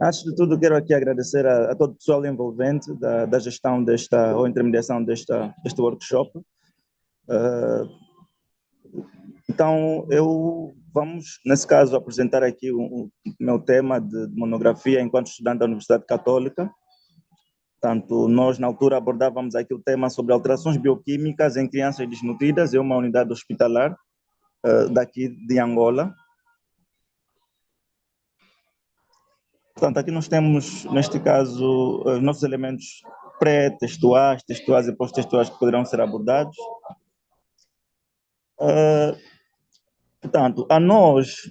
Antes de tudo, quero aqui agradecer a todo o pessoal envolvente da gestão desta, ou intermediação deste workshop. Uh, vamos, nesse caso, apresentar aqui o meu tema de monografia enquanto estudante da Universidade Católica. Portanto, nós, na altura, abordávamos aqui o tema sobre alterações bioquímicas em crianças desnutridas em uma unidade hospitalar daqui de Angola. Portanto, aqui nós temos, neste caso, os nossos elementos pré-textuais, textuais e pós-textuais que poderão ser abordados. Portanto, a nós,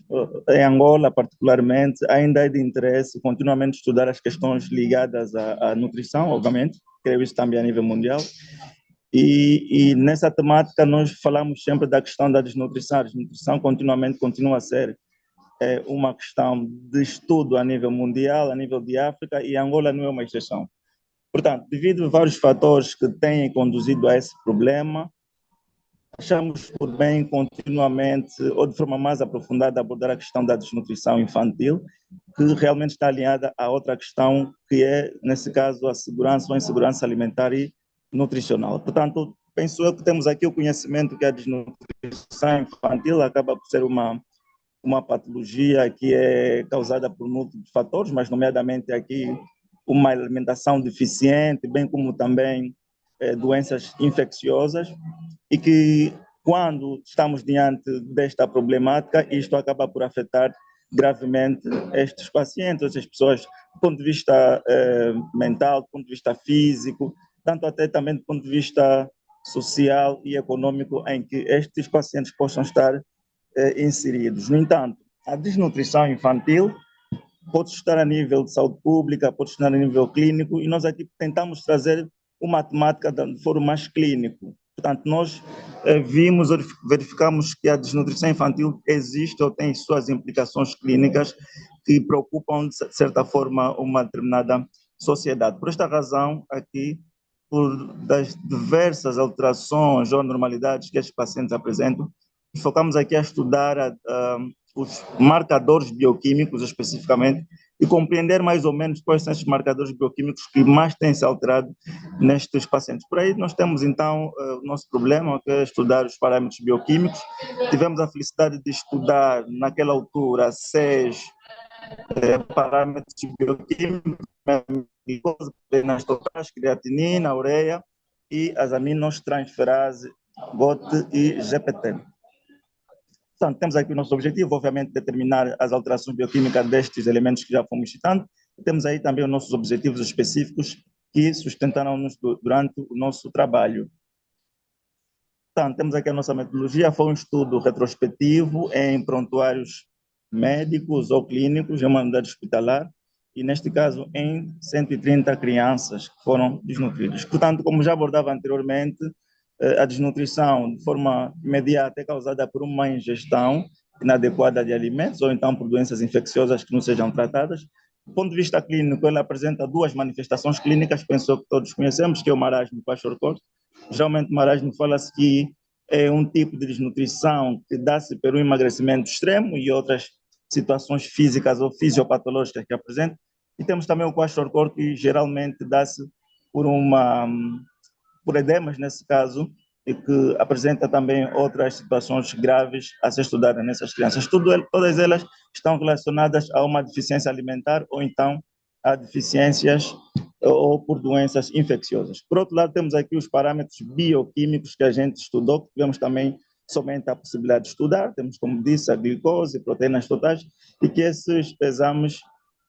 em Angola particularmente, ainda é de interesse continuamente estudar as questões ligadas à nutrição, obviamente, creio isso também a nível mundial, e nessa temática nós falamos sempre da questão da desnutrição. A desnutrição continuamente continua a ser uma questão de estudo a nível mundial, a nível de África, e Angola não é uma exceção. Portanto, devido a vários fatores que têm conduzido a esse problema, achamos por bem continuamente, ou de forma mais aprofundada, abordar a questão da desnutrição infantil, que realmente está alinhada a outra questão, que é, nesse caso, a segurança ou insegurança alimentar e nutricional. Portanto, penso eu que temos aqui o conhecimento que a desnutrição infantil acaba por ser uma patologia que é causada por múltiplos fatores, mas nomeadamente aqui uma alimentação deficiente, bem como também doenças infecciosas, e que quando estamos diante desta problemática, isto acaba por afetar gravemente estes pacientes, estas pessoas, do ponto de vista mental, do ponto de vista físico, tanto até também do ponto de vista social e econômico, em que estes pacientes possam estar inseridos. No entanto, a desnutrição infantil pode estar a nível de saúde pública, pode estar a nível clínico, e nós aqui tentamos trazer uma temática de foro mais clínico. Portanto, nós verificamos que a desnutrição infantil existe ou tem suas implicações clínicas que preocupam, de certa forma, uma determinada sociedade. Por esta razão, aqui, por das diversas alterações ou anormalidades que estes pacientes apresentam, focamos aqui a estudar os marcadores bioquímicos especificamente e compreender mais ou menos quais são esses marcadores bioquímicos que mais têm se alterado nestes pacientes. Por aí nós temos então o nosso problema, que é estudar os parâmetros bioquímicos. Tivemos a felicidade de estudar naquela altura 6 parâmetros bioquímicos, glicose, proteínas, creatinina, ureia e as aminotransferase GOT e GPT. Portanto, temos aqui o nosso objetivo, obviamente, determinar as alterações bioquímicas destes elementos que já fomos citando. Temos aí também os nossos objetivos específicos que sustentaram-nos durante o nosso trabalho. Portanto, temos aqui a nossa metodologia, foi um estudo retrospectivo em prontuários médicos ou clínicos em uma unidade hospitalar, e neste caso em 130 crianças que foram desnutridas. Portanto, como já abordava anteriormente, a desnutrição de forma imediata é causada por uma ingestão inadequada de alimentos ou então por doenças infecciosas que não sejam tratadas. Do ponto de vista clínico, ela apresenta duas manifestações clínicas, penso que todos conhecemos, que é o marasmo e o kwashiorkor. Geralmente, o marasmo fala-se que é um tipo de desnutrição que dá-se pelo emagrecimento extremo e outras situações físicas ou fisiopatológicas que apresenta. E temos também o kwashiorkor, que geralmente dá-se por edemas, nesse caso, e que apresenta também outras situações graves a ser estudadas nessas crianças. Todas elas estão relacionadas a uma deficiência alimentar ou então a deficiências ou por doenças infecciosas. Por outro lado, temos aqui os parâmetros bioquímicos que a gente estudou, que tivemos também somente a possibilidade de estudar. Temos, como disse, a glicose, proteínas totais, e que esses exames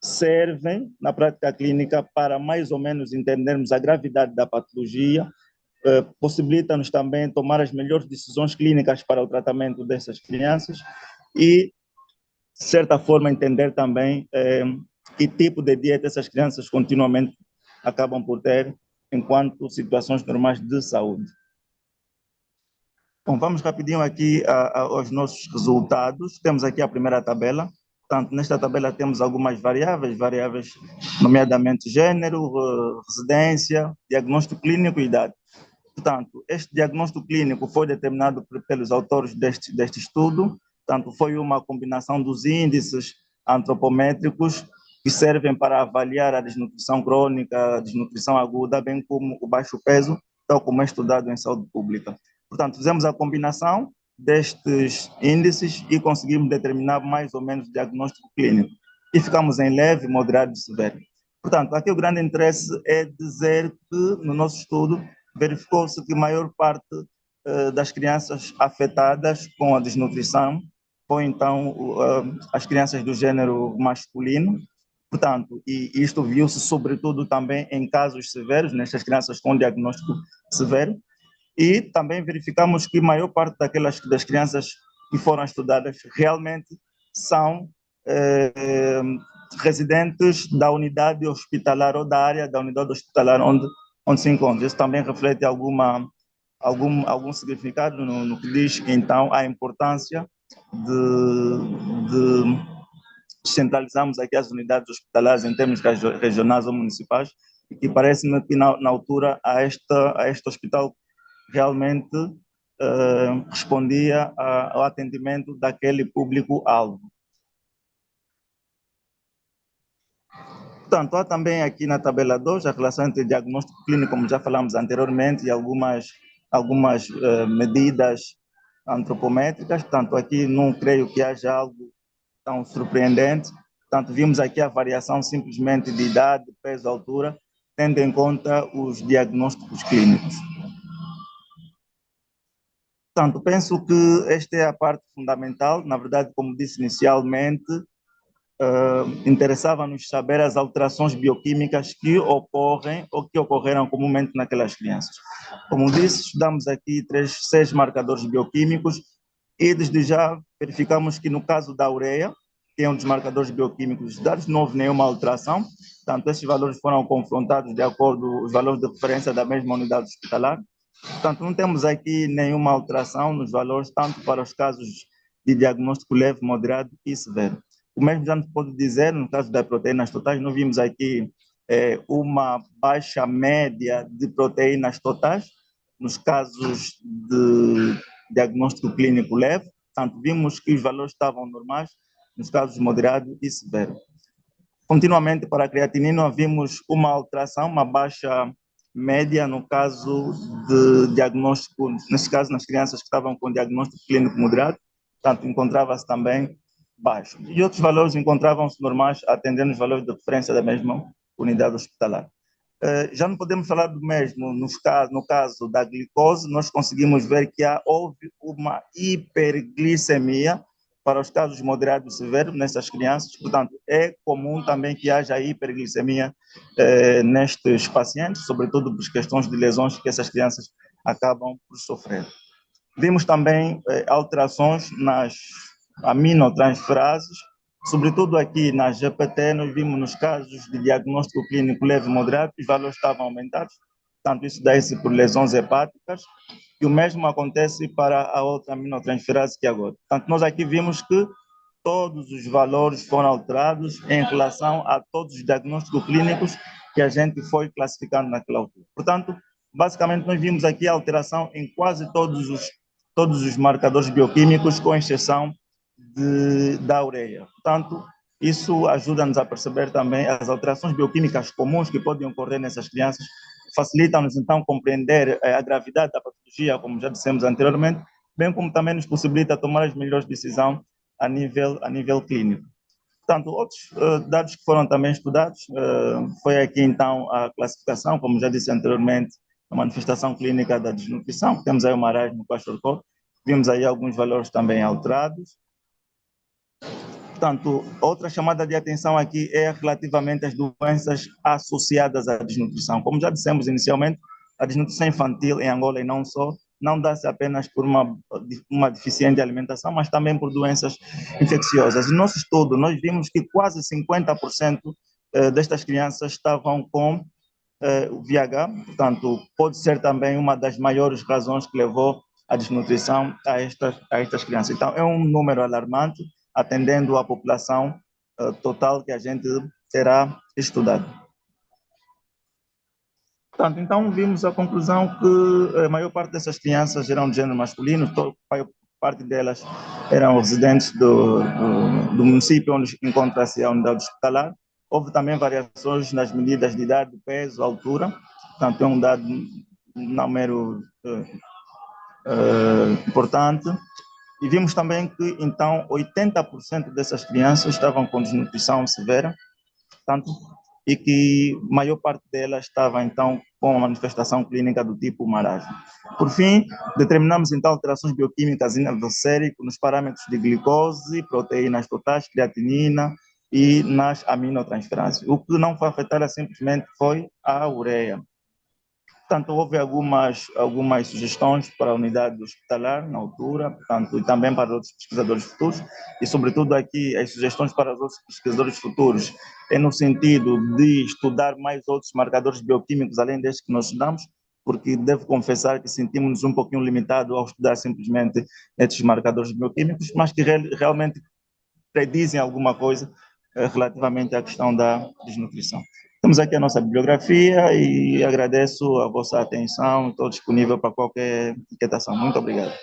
servem na prática clínica para mais ou menos entendermos a gravidade da patologia, possibilita-nos também tomar as melhores decisões clínicas para o tratamento dessas crianças e, de certa forma, entender também que tipo de dieta essas crianças continuamente acabam por ter enquanto situações normais de saúde. Bom, vamos rapidinho aqui aos nossos resultados. Temos aqui a primeira tabela. Portanto, nesta tabela temos algumas variáveis nomeadamente gênero, residência, diagnóstico clínico e idade. Portanto, este diagnóstico clínico foi determinado pelos autores deste estudo. Portanto, foi uma combinação dos índices antropométricos que servem para avaliar a desnutrição crônica, a desnutrição aguda, bem como o baixo peso, tal como é estudado em saúde pública. Portanto, fizemos a combinação destes índices e conseguimos determinar mais ou menos o diagnóstico clínico. E ficamos em leve, moderado e severo. Portanto, aqui o grande interesse é dizer que, no nosso estudo, verificou-se que a maior parte das crianças afetadas com a desnutrição foi, então, as crianças do gênero masculino. Portanto, e isto viu-se sobretudo também em casos severos, nestas crianças com diagnóstico severo, e também verificamos que a maior parte das crianças que foram estudadas realmente são residentes da unidade hospitalar ou da área da unidade hospitalar onde se encontra. Isso também reflete algum significado no que diz, então, a importância de centralizarmos aqui as unidades hospitalares em termos regionais ou municipais, e que parece-me que na altura a este hospital realmente respondia ao atendimento daquele público-alvo. Portanto, há também aqui na tabela 2 a relação entre diagnóstico clínico, como já falamos anteriormente, e algumas medidas antropométricas. Portanto, aqui não creio que haja algo tão surpreendente. Portanto, vimos aqui a variação simplesmente de idade, peso, altura, tendo em conta os diagnósticos clínicos. Portanto, penso que esta é a parte fundamental. Na verdade, como disse inicialmente, interessava-nos saber as alterações bioquímicas que ocorrem ou que ocorreram comumente naquelas crianças. Como disse, estudamos aqui 6 marcadores bioquímicos e desde já verificamos que no caso da ureia, que é um dos marcadores bioquímicos estudados, não houve nenhuma alteração. Portanto, esses valores foram confrontados de acordo com os valores de referência da mesma unidade hospitalar. Portanto, não temos aqui nenhuma alteração nos valores, tanto para os casos de diagnóstico leve, moderado e severo. O mesmo já nos pode dizer, no caso das proteínas totais, nós vimos aqui uma baixa média de proteínas totais, nos casos de diagnóstico clínico leve. Portanto, vimos que os valores estavam normais nos casos moderado e severo. Continuamente, para a creatinina, vimos uma alteração, uma baixa média no caso de diagnóstico, nesse caso, nas crianças que estavam com diagnóstico clínico moderado, portanto, encontrava-se também baixo. E outros valores encontravam-se normais, atendendo os valores de referência da mesma unidade hospitalar. Já não podemos falar do mesmo no caso da glicose. Nós conseguimos ver que houve uma hiperglicemia para os casos moderados e severos nessas crianças. Portanto, é comum também que haja hiperglicemia nestes pacientes, sobretudo por questões de lesões que essas crianças acabam por sofrer. Vimos também alterações nas aminotransferases, sobretudo aqui na GPT. Nós vimos nos casos de diagnóstico clínico leve e moderado, os valores estavam aumentados, tanto isso daí-se por lesões hepáticas, e o mesmo acontece para a outra aminotransferase que é agora. Portanto, nós aqui vimos que todos os valores foram alterados em relação a todos os diagnósticos clínicos que a gente foi classificando naquela altura. Portanto, basicamente, nós vimos aqui a alteração em quase todos os marcadores bioquímicos, com exceção da ureia. Portanto, isso ajuda-nos a perceber também as alterações bioquímicas comuns que podem ocorrer nessas crianças, facilitam-nos então compreender a gravidade da patologia, como já dissemos anteriormente, bem como também nos possibilita tomar as melhores decisões a nível clínico. Portanto, outros dados que foram também estudados foi aqui então a classificação, como já disse anteriormente, a manifestação clínica da desnutrição. Temos aí o marasmo kwashiorkor, vimos aí alguns valores também alterados. Portanto, outra chamada de atenção aqui é relativamente às doenças associadas à desnutrição. Como já dissemos inicialmente, a desnutrição infantil em Angola e não só, não dá-se apenas por uma deficiente alimentação, mas também por doenças infecciosas. No nosso estudo, nós vimos que quase 50% destas crianças estavam com o VIH, portanto, pode ser também uma das maiores razões que levou à desnutrição a estas crianças. Então, é um número alarmante, atendendo à população total que a gente terá estudado. Portanto, então vimos a conclusão que a maior parte dessas crianças eram de gênero masculino, parte delas eram residentes do município onde encontra-se a unidade hospitalar, Houve também variações nas medidas de idade, peso, altura, portanto, é um dado número importante. E vimos também que, então, 80% dessas crianças estavam com desnutrição severa, portanto, e que a maior parte delas estava, então, com uma manifestação clínica do tipo marasmo. Por fim, determinamos, então, alterações bioquímicas em nível sérico nos parâmetros de glicose, proteínas totais, creatinina e nas aminotransferase. O que não foi afetado simplesmente foi a ureia. Portanto, houve algumas sugestões para a unidade hospitalar na altura, portanto, e também para outros pesquisadores futuros, e sobretudo aqui as sugestões para os outros pesquisadores futuros é no sentido de estudar mais outros marcadores bioquímicos além destes que nós estudamos, porque devo confessar que sentimos-nos um pouquinho limitados ao estudar simplesmente estes marcadores bioquímicos, mas que realmente predizem alguma coisa relativamente à questão da desnutrição. Temos aqui a nossa bibliografia e agradeço a vossa atenção. Estou disponível para qualquer inquietação. Muito obrigado.